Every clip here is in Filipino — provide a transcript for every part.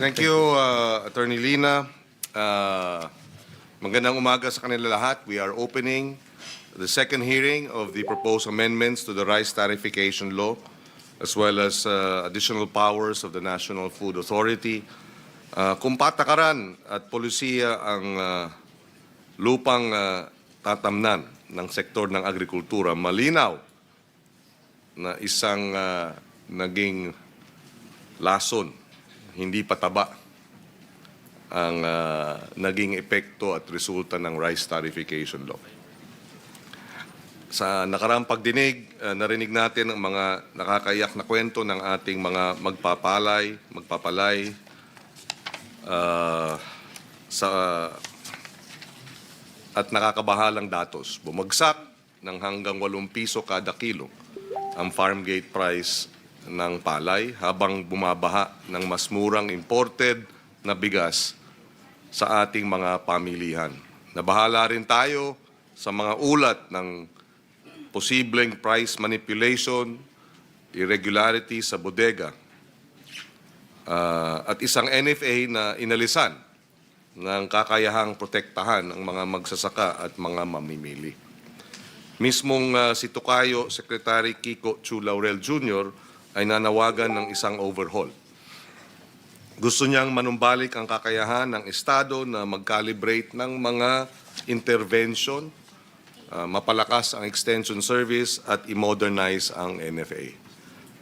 Thank you, Attorney Lina. Magandang umaga sa kanila lahat. We are opening the second hearing of the proposed amendments to the rice tariffication law, as well as additional powers of the National Food Authority. Kung patakaran at polisiya ang lupang tatamnan ng sektor ng agrikultura, malinaw na isang naging lason, hindi pataba ang naging epekto at resulta ng rice tariffication law. Sa nakaraang pagdinig, narinig natin ang mga nakakaiyak na kwento ng ating mga magpapalay at nakakabahalang datos. Bumagsak ng hanggang 8 piso kada kilo ang farm gate price ng palay habang bumabaha ng mas murang imported na bigas sa ating mga pamilihan. Nabahala rin tayo sa mga ulat ng posibleng price manipulation, irregularity sa bodega, at isang NFA na inalisan ng kakayahang protektahan ang mga magsasaka at mga mamimili. Mismong si Tocayo Secretary Kiko Chu Laurel Jr. ay nanawagan ng isang overhaul. Gusto niyang manumbalik ang kakayahan ng Estado na mag-calibrate ng mga intervention, mapalakas ang extension service at i-modernize ang NFA.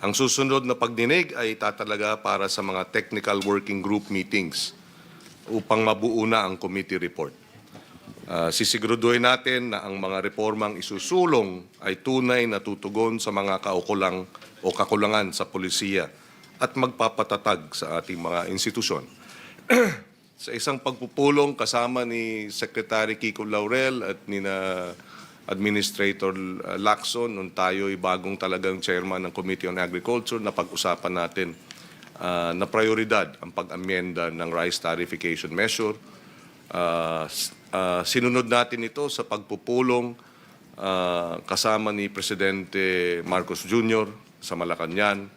Ang susunod na pagdinig ay tatalaga para sa mga technical working group meetings upang mabuo na ang committee report. Sisiguraduhin natin na ang mga reformang isusulong ay tunay na tutugon sa mga kakulangan sa polisiya at magpapatatag sa ating mga institusyon. Sa isang pagpupulong kasama ni Secretary Kiko Laurel at ni Administrator Lacson, nung tayo'y bagong talagang chairman ng Committee on Agriculture, na pag-usapan natin na prioridad ang pag-amyenda ng rice tariffication measure. Sinunod natin ito sa pagpupulong kasama ni Presidente Marcos Jr. sa Malacanang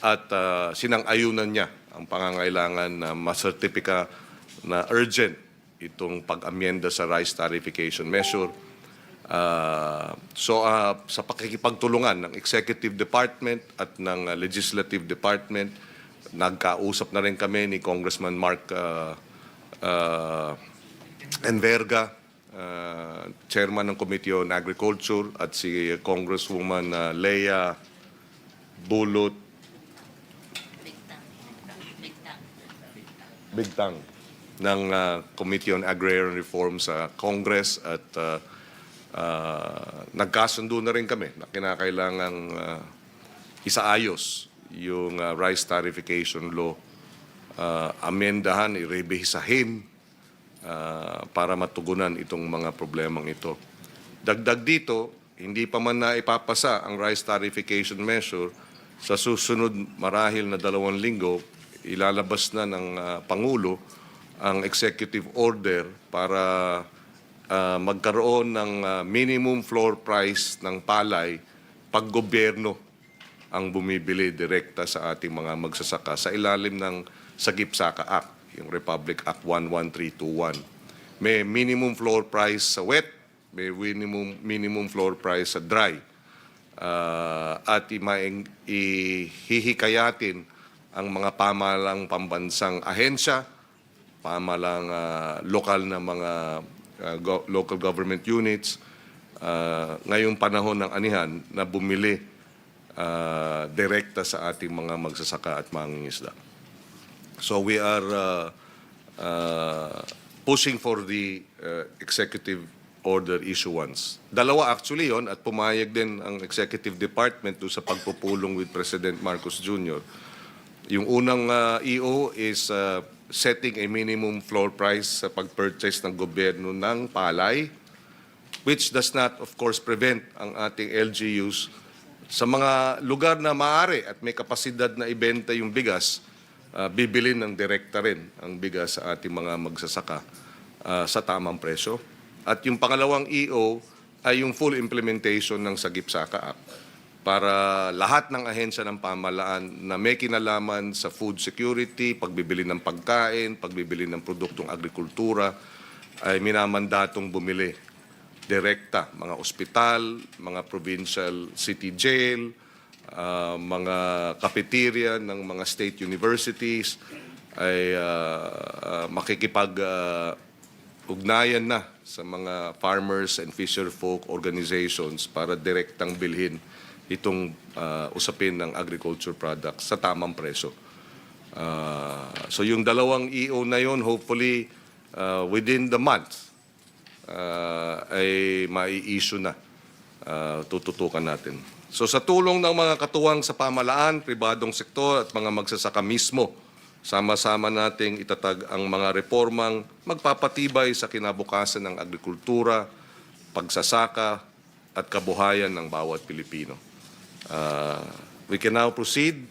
at sinang-ayunan niya ang pangangailangan na masertipika na urgent itong pag-amyenda sa rice tariffication measure. Sa pakikipagtulungan ng Executive Department at ng Legislative Department, nagkausap na rin kami ni Congressman Mark Enverga, Chairman ng Committee on Agriculture, at si Congresswoman Leia Bulot Bigtang ng Committee on Agrarian Reform sa Congress, at nagkasundo na rin kami na kinakailangang isaayos yung rice tariffication law, amendahan, irebihisahin para matugunan itong mga problemang ito. Dagdag dito, hindi pa man na ipapasa ang rice tariffication measure, sa susunod marahil na 2 linggo, ilalabas na ng Pangulo ang executive order para magkaroon ng minimum floor price ng palay pag gobyerno ang bumibili direkta sa ating mga magsasaka sa ilalim ng Sagip-Saka Act, yung Republic Act 11321. May minimum floor price sa wet, may minimum floor price sa dry. At ihihikayatin ang mga pamahalang pambansang ahensya, pamahalang lokal na mga local government units, ngayong panahon ng anihan na bumili direkta sa ating mga magsasaka at mangingisda. So we are pushing for the executive order issuance. 2 actually yon, at pumayag din ang Executive Department doon sa pagpupulong with President Marcos Jr. Yung unang EO is setting a minimum floor price sa pag-purchase ng gobyerno ng palay, which does not, of course, prevent ang ating LGUs sa mga lugar na maaari at may kapasidad na ibenta yung bigas, bibilin ng direkta rin ang bigas sa ating mga magsasaka sa tamang presyo. At yung pangalawang EO ay yung full implementation ng Sagip-Saka Act. para lahat ng ahensya ng pamahalaan na may kinalaman sa food security, pagbibili ng pagkain, pagbibili ng produktong agrikultura, ay minamandatong bumili direkta, mga ospital, mga provincial city jail, mga cafeteria ng mga state universities ay makikipag-ugnayan na sa mga farmers and fisher folk organizations para direktang bilhin itong usapin ng agriculture products sa tamang presyo. So yung dalawang EO na yon, hopefully within the month ay mai-issue na, tututukan natin. So sa tulong ng mga katuwang sa pamahalaan, pribadong sektor at mga magsasaka mismo, sama-sama nating itatag ang mga reformang magpapatibay sa kinabukasan ng agrikultura, pagsasaka at kabuhayan ng bawat Pilipino. We can now proceed.